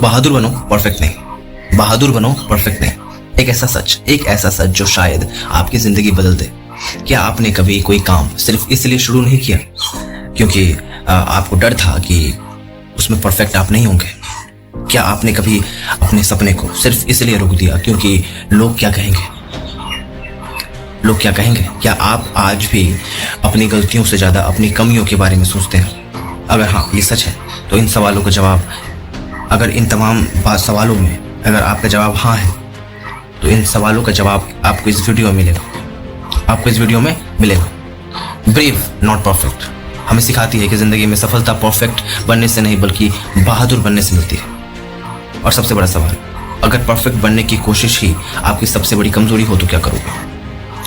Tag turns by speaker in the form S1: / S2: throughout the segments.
S1: बहादुर बनो, परफेक्ट नहीं। बहादुर बनो, परफेक्ट नहीं। एक ऐसा सच जो शायद आपकी जिंदगी बदल दे। क्या आपने कभी कोई काम सिर्फ इसलिए शुरू नहीं किया क्योंकि आपको डर था कि उसमें परफेक्ट आप नहीं होंगे? क्या आपने कभी अपने सपने को सिर्फ इसलिए रोक दिया क्योंकि लोग क्या कहेंगे? लोग क्या कहेंगे? क्या आप आज भी अपनी गलतियों से ज्यादा अपनी कमियों के बारे में सोचते हैं? अगर हाँ, ये सच है तो इन सवालों का जवाब, अगर इन तमाम सवालों में अगर आपका जवाब हाँ है तो इन सवालों का जवाब आपको इस वीडियो में मिलेगा। आपको इस वीडियो में मिलेगा। ब्रेव नॉट परफेक्ट हमें सिखाती है कि जिंदगी में सफलता परफेक्ट बनने से नहीं बल्कि बहादुर बनने से मिलती है। और सबसे बड़ा सवाल, अगर परफेक्ट बनने की कोशिश ही आपकी सबसे बड़ी कमजोरी हो तो क्या करोगे?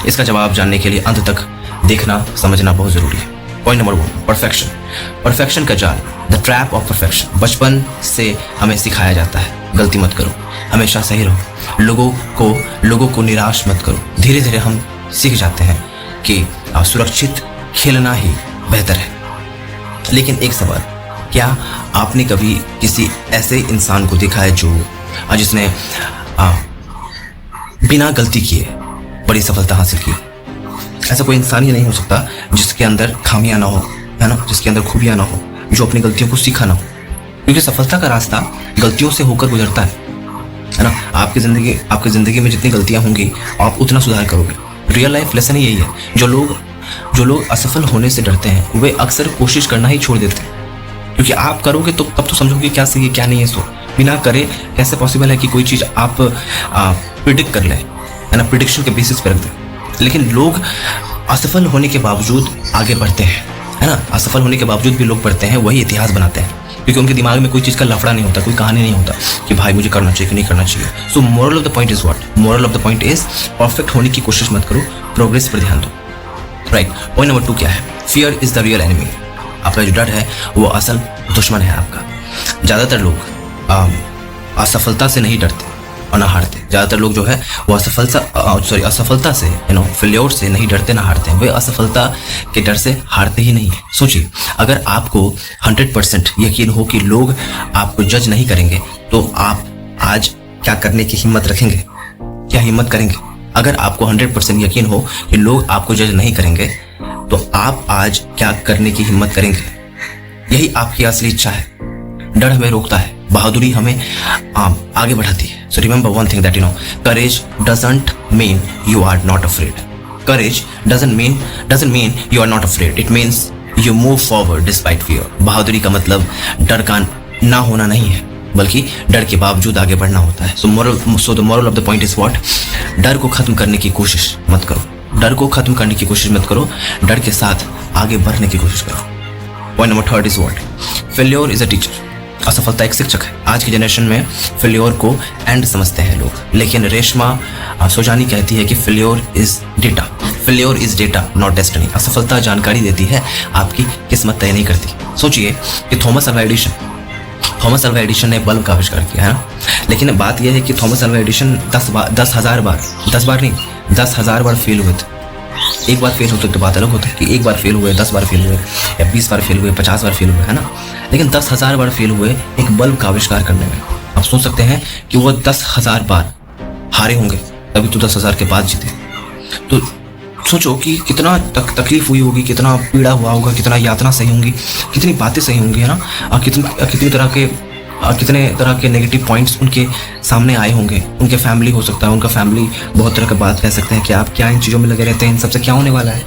S1: इसका जवाब जानने के लिए अंत तक देखना समझना बहुत जरूरी है। Point number 1, perfection. परफेक्शन का जाल, द ट्रैप ऑफ परफेक्शन। बचपन से हमें सिखाया जाता है गलती मत करो, हमेशा सही रहो, लोगों को निराश मत करो। धीरे धीरे हम सीख जाते हैं कि सुरक्षित खेलना ही बेहतर है। लेकिन एक सवाल, क्या आपने कभी किसी ऐसे इंसान को देखा है जिसने बिना गलती किए बड़ी सफलता हासिल की? ऐसा कोई इंसान ही नहीं हो सकता जिसके अंदर खामियां ना हो, है ना, जिसके अंदर खूबियां ना हो, जो अपनी गलतियों को सीखा ना हो। क्योंकि सफलता का रास्ता गलतियों से होकर गुजरता है ना। आपकी जिंदगी में जितनी गलतियां होंगी आप उतना सुधार करोगे। रियल लाइफ लेसन यही है। जो लोग असफल होने से डरते हैं वे अक्सर कोशिश करना ही छोड़ देते हैं। क्योंकि आप करोगे तो तब तो समझोगे क्या सही है क्या नहीं है। सो बिना करे कैसे पॉसिबल है कि कोई चीज आप प्रिडिक्ट कर ले, है ना, प्रिडिक्शन के बेसिस पर रख दे। लेकिन लोग असफल होने के बावजूद आगे बढ़ते हैं, है ना। असफल होने के बावजूद भी लोग बढ़ते हैं, वही इतिहास बनाते हैं। क्योंकि उनके दिमाग में कोई चीज़ का लफड़ा नहीं होता, कोई कहानी नहीं होता कि भाई मुझे करना चाहिए कि नहीं करना चाहिए। सो moral of the point is what? Moral of the point is perfect होने की कोशिश मत करो, प्रोग्रेस पर ध्यान दो। राइट। पॉइंट नंबर 2 क्या है? Fear is the real enemy. आपका जो डर है वो असल दुश्मन है आपका। ज़्यादातर लोग असफलता से नहीं डरते और ना हारते। ज़्यादातर लोग जो है वो असफलता से, फेल्योर से नहीं डरते ना हारते हैं। वे असफलता के डर से हारते ही नहीं। सोचिए, अगर आपको 100% यकीन हो कि लोग आपको जज नहीं करेंगे तो आप आज क्या करने की हिम्मत रखेंगे? क्या हिम्मत करेंगे? अगर आपको 100% यकीन हो कि लोग आपको जज नहीं करेंगे तो आप आज क्या करने की हिम्मत करेंगे? यही आपकी असली इच्छा है। डर हमें रोकता है, बहादुरी हमें आगे बढ़ाती है। So remember one thing that courage doesn't mean you are not afraid. Courage doesn't mean you are not afraid. It means you move forward despite fear. बहादुरी का मतलब डर का ना होना नहीं है बल्कि डर के बावजूद आगे बढ़ना होता है। So the moral of the point is what? डर को खत्म करने की कोशिश मत करो। डर को खत्म करने की कोशिश मत करो, डर के साथ आगे बढ़ने की कोशिश करो। Point number 3 is what? Failure is a teacher. असफलता एक शिक्षक है। आज की जनरेशन में फेल्योर को एंड समझते हैं लोग, लेकिन रेशमा सोजानी कहती है कि failure is data not destiny. असफलता जानकारी देती है, आपकी किस्मत तय नहीं करती। सोचिए कि थॉमस अल्वा एडिशन ने बल्ब का आविष्कार किया है ना, लेकिन बात यह है कि थॉमस अल्वा एडिशन 10,000 बार फेल हुए थे। एक बार फेल होते तो बात अलग होता है कि एक बार फेल हुए, 10 बार फेल हुए या 20 बार फेल हुए, 50 बार फेल हुए, है ना। लेकिन 10,000 बार फेल हुए एक बल्ब का आविष्कार करने में। आप सोच सकते हैं कि वो 10,000 बार हारे होंगे तभी तो 10,000 के बाद जीते। तो सोचो कि कितना तकलीफ हुई होगी, कितना पीड़ा हुआ होगा, कितना यातना सही होंगी, कितनी बातें सही होंगी, है ना। और कितने तरह के नेगेटिव पॉइंट्स उनके सामने आए होंगे। उनके फैमिली हो सकता है, उनका फैमिली बहुत तरह की बात कह सकते हैं कि आप क्या इन चीज़ों में लगे रहते हैं, इन सबसे क्या होने वाला है।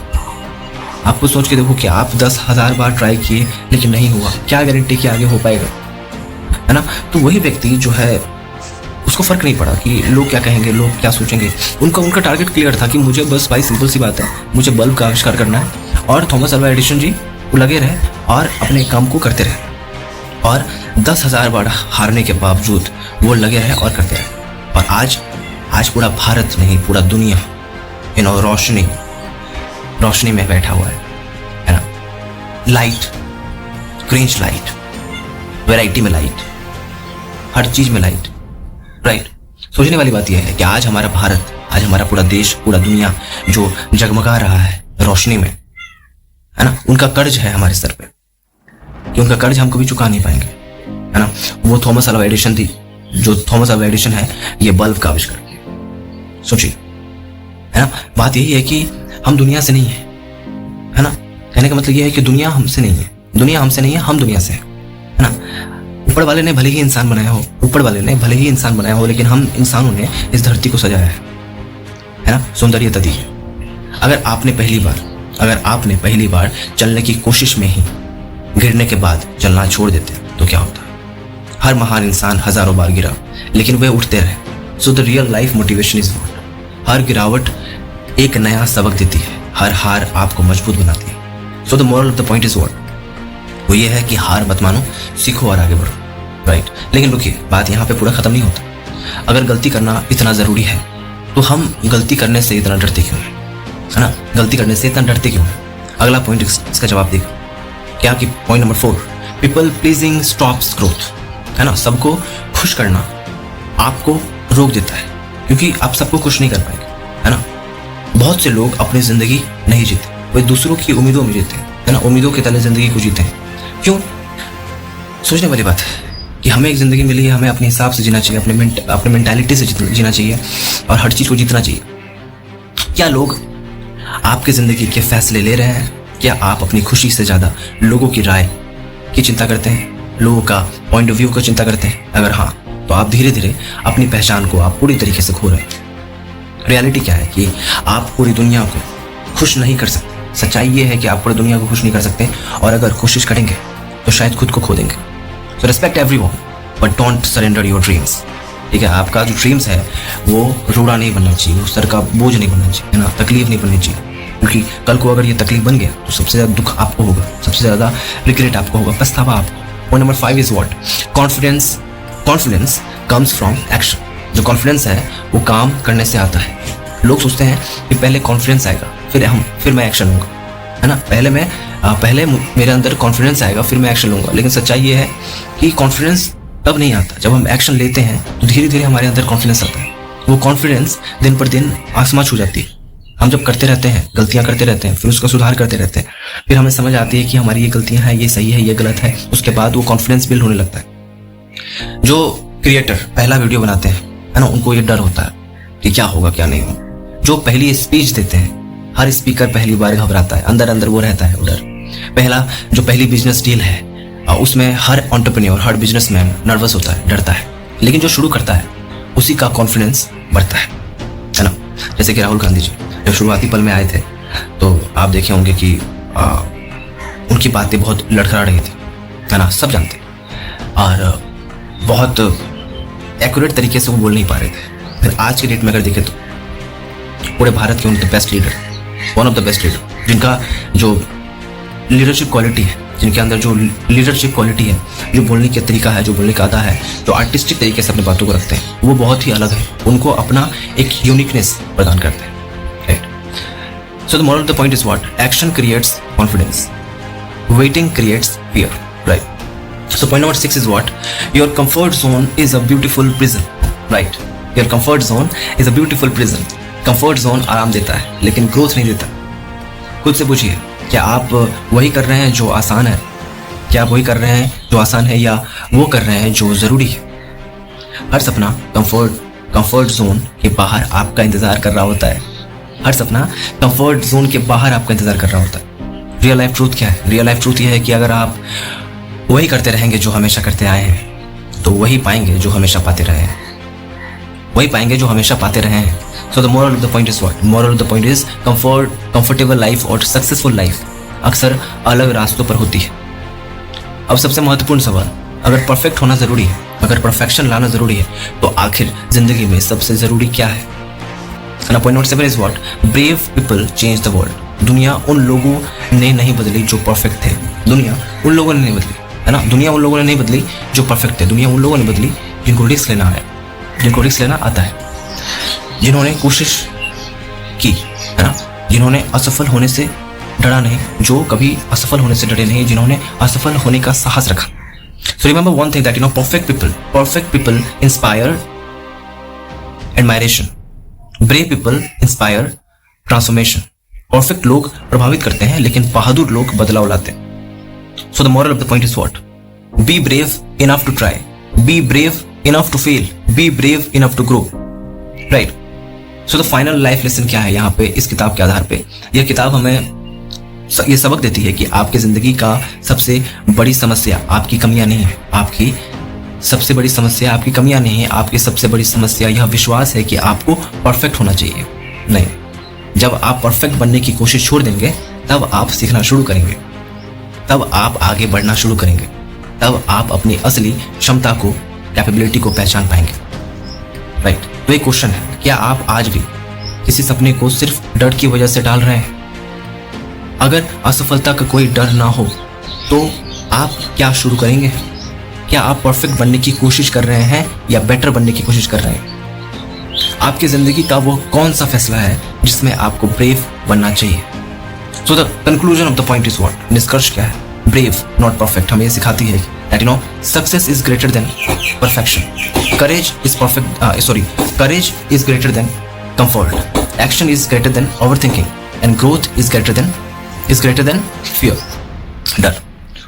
S1: आपको सोच के देखो कि आप 10,000 बार ट्राई किए लेकिन नहीं हुआ, क्या गारंटी कि आगे हो पाएगा, है ना। तो वही व्यक्ति जो है उसको फर्क नहीं पड़ा कि लोग क्या कहेंगे, लोग क्या सोचेंगे। उनका टारगेट क्लियर था कि मुझे बस भाई सिंपल सी बात है, मुझे बल्ब का आविष्कार करना है। और थॉमस अल्वा एडिसन जी वो लगे रहे और अपने काम को करते रहे और 10,000 बार हारने के बावजूद वो लगे रहे और करते रहे। और आज पूरा भारत नहीं, पूरा दुनिया रोशनी में बैठा हुआ है ना। लाइट, ग्रेंज लाइट, वैरायटी में लाइट, हर चीज में लाइट। राइट। सोचने वाली बात यह है कि आज हमारा भारत, आज हमारा पूरा देश, पूरा दुनिया जो जगमगा रहा है रोशनी में, है ना, उनका कर्ज है हमारे सर पे कि उनका कर्ज हम कभी चुका नहीं पाएंगे, है है ना। वो थॉमस अल्वा एडिशन थी, जो थॉमस अल्वा एडिशन है ये बल्ब का आविष्कार किया। सोचिए, है ना। बात यही है कि हम दुनिया से नहीं है ना। कहने का मतलब ये है कि दुनिया हमसे नहीं है, दुनिया हमसे नहीं है, हम दुनिया से है ना। ऊपर वाले ने भले ही इंसान बनाया हो, ऊपर वाले ने भले ही इंसान बनाया हो, लेकिन हम इंसानों ने इस धरती को सजाया है ना। सौंदर्यता दी है। अगर आपने पहली बार चलने की कोशिश में ही गिरने के बाद चलना छोड़ देते तो क्या होता। हर महान इंसान हजारों बार गिरा, लेकिन वे उठते रहे। So the real life motivation is what. हर गिरावट एक नया सबक देती है, हर हार आपको मजबूत बनाती है। So the moral of the point is what, वो ये है कि हार मत मानो, सीखो और आगे बढ़ो, राइट। लेकिन रुकिए, बात यहाँ पे पूरा खत्म नहीं होता। अगर गलती करना इतना जरूरी है तो हम गलती करने से इतना डरते क्यों है ना। गलती करने से इतना डरते क्यों है। अगला पॉइंट इसका जवाब देगा क्या कि point number 4, people pleasing stops growth, है ना। सबको खुश करना आपको रोक देता है, क्योंकि आप सबको खुश नहीं कर पाएंगे, है ना। बहुत से लोग अपनी जिंदगी नहीं जीते, वे दूसरों की उम्मीदों में जीते हैं, है ना। उम्मीदों के तले जिंदगी को जीते हैं। क्यों? सोचने वाली बात है कि हमें एक जिंदगी मिली है, हमें अपने हिसाब से जीना चाहिए, अपने मेंटालिटी से जीना चाहिए और हर चीज को जीतना चाहिए। क्या लोग आपकी जिंदगी के फैसले ले रहे हैं? क्या आप अपनी खुशी से ज्यादा लोगों की राय की चिंता करते हैं, लोगों का पॉइंट ऑफ व्यू को चिंता करते हैं? अगर हाँ, तो आप धीरे धीरे अपनी पहचान को आप पूरी तरीके से खो रहे हैं। रियलिटी क्या है कि आप पूरी दुनिया को खुश नहीं कर सकते। सच्चाई ये है कि आप पूरी दुनिया को खुश नहीं कर सकते, और अगर कोशिश करेंगे तो शायद खुद को खो देंगे। So respect everyone but don't surrender your dreams. ठीक है, आपका जो ड्रीम्स है वो रोड़ा नहीं बनना चाहिए, वो सर का बोझ नहीं बनना चाहिए, है ना। तकलीफ नहीं बननी चाहिए, क्योंकि कल को अगर ये तकलीफ बन गया तो सबसे ज्यादा दुख आपको होगा, सबसे ज्यादा रिग्रेट आपको होगा, पछतावा आपको। Point number 5 is what, confidence comes from action. जो कॉन्फिडेंस है वो काम करने से आता है। लोग सोचते हैं कि पहले कॉन्फिडेंस आएगा फिर मैं एक्शन लूंगा, है ना। पहले मेरे अंदर कॉन्फिडेंस आएगा फिर मैं एक्शन लूंगा, लेकिन सच्चाई ये है कि कॉन्फिडेंस तब नहीं आता जब हम एक्शन लेते हैं, तो धीरे धीरे हमारे अंदर कॉन्फिडेंस आता है। वो कॉन्फिडेंस दिन पर दिन आसमां छू जाती है। हम जब करते रहते हैं, गलतियां करते रहते हैं, फिर उसका सुधार करते रहते हैं, फिर हमें समझ आती है कि हमारी ये गलतियां हैं, ये सही है, ये गलत है। उसके बाद वो कॉन्फिडेंस बिल्ड होने लगता है। जो क्रिएटर पहला वीडियो बनाते हैं, है ना, उनको ये डर होता है कि क्या होगा क्या नहीं होगा। जो पहली स्पीच देते हैं, हर स्पीकर पहली बार घबराता है, अंदर अंदर वो रहता है वो डर। जो पहली बिजनेस डील है, उसमें हर एंटरप्रेन्योर, हर बिजनेसमैन नर्वस होता है, डरता है। लेकिन जो शुरू करता है उसी का कॉन्फिडेंस बढ़ता है ना। जैसे कि राहुल गांधी जी जब शुरुआती पल में आए थे, तो आप देखे होंगे कि उनकी बातें बहुत लड़खड़ा रही थी, है ना, सब जानते, और बहुत एक्यूरेट तरीके से वो बोल नहीं पा रहे थे। फिर आज के डेट में अगर देखें तो पूरे भारत के one of the best leader, जिनका जो लीडरशिप क्वालिटी है, जिनके अंदर जो लीडरशिप क्वालिटी है, जो बोलने का तरीका है, जो बोलने का अदा है, जो आर्टिस्टिक तरीके से अपनी बातों को रखते हैं, वो बहुत ही अलग है। उनको अपना एक यूनिकनेस प्रदान करते हैं, right. So the moral of the point is what, action creates confidence, waiting creates fear, right. So point number 6 is what, your comfort zone is a beautiful prison, right. Your comfort zone is a beautiful prison. Comfort zone आराम देता है लेकिन growth नहीं देता। खुद से पूछिए, क्या आप वही कर रहे हैं जो आसान है? क्या आप वही कर रहे हैं जो आसान है, या वो कर रहे हैं जो जरूरी है? हर सपना कंफर्ट जोन के बाहर आपका इंतजार कर रहा होता है। हर सपना कंफर्ट जोन के बाहर आपका इंतजार कर रहा होता है। रियल लाइफ ट्रूथ क्या है? रियल लाइफ ट्रूथ ये है कि अगर आप वही करते रहेंगे जो हमेशा करते आए हैं, तो वही पाएंगे जो हमेशा पाते रहे हैं। वही पाएंगे जो हमेशा पाते रहे हैं। So the moral of the point is what? Moral of the point is comfortable life और successful life अक्सर अलग रास्तों पर होती है। अब सबसे महत्वपूर्ण सवाल, अगर परफेक्ट होना जरूरी है, अगर परफेक्शन लाना जरूरी है, तो आखिर जिंदगी में सबसे जरूरी क्या है? Point number 7 is what? Brave people change the world. दुनिया उन लोगों ने नहीं बदली जो परफेक्ट थे। दुनिया उन लोगों ने नहीं बदली, है ना। दुनिया उन लोगों ने नहीं बदली जो परफेक्ट थे। दुनिया उन लोगों ने बदली जिनको रिस्क लेना है, जिनको रिस्क लेना आता है, जिन्होंने कोशिश की, है ना, जिन्होंने असफल होने से डरा नहीं, जो कभी असफल होने से डरे नहीं, जिन्होंने असफल होने का साहस रखा। So remember one thing, that perfect people inspire admiration, brave people inspire transformation. Perfect लोग प्रभावित करते हैं, लेकिन बहादुर लोग बदलाव लाते हैं। So the moral of the point is what? Be brave enough to try, be brave enough to fail, be brave enough to grow, right? So the final life lesson क्या है यहाँ पे इस किताब के आधार पे? यह किताब हमें ये सबक देती है कि आपकी जिंदगी का सबसे बड़ी समस्या आपकी कमियां नहीं है, आपकी सबसे बड़ी समस्या आपकी कमियां नहीं है, आपकी सबसे बड़ी समस्या यह विश्वास है कि आपको परफेक्ट होना चाहिए। नहीं, जब आप परफेक्ट बनने की कोशिश छोड़ देंगे तब आप सीखना शुरू करेंगे, तब आप आगे बढ़ना शुरू करेंगे, तब आप अपनी असली क्षमता को, कैपेबिलिटी को पहचान पाएंगे, राइट? तो एक क्वेश्चन है, क्या आप आज भी किसी सपने को सिर्फ डर की वजह से टाल रहे हैं? अगर असफलता का कोई डर ना हो तो आप क्या शुरू करेंगे? क्या आप परफेक्ट बनने की कोशिश कर रहे हैं या बेटर बनने की कोशिश कर रहे हैं? आपकी जिंदगी का वो कौन सा फैसला है जिसमें आपको ब्रेव बनना चाहिए? So the conclusion of the point is what? निष्कर्ष क्या है? ब्रेव नॉट परफेक्ट हमें सिखाती है that you know success is greater than perfection, courage is greater than comfort, action is greater than overthinking and growth is greater than fear, डर।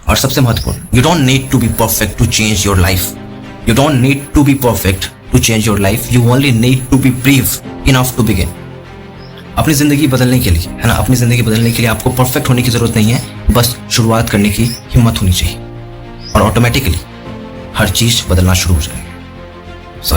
S1: और सबसे महत्वपूर्ण, you don't need to be perfect to change your life, you don't need to be perfect to change your life, you only need to be brave enough to begin. अपनी जिंदगी बदलने के लिए, है ना, अपनी जिंदगी बदलने के लिए आपको परफेक्ट होने की जरूरत नहीं है, बस शुरुआत करने की हिम्मत होनी चाहिए और ऑटोमेटिकली हर चीज बदलना शुरू हो जाएगी। सो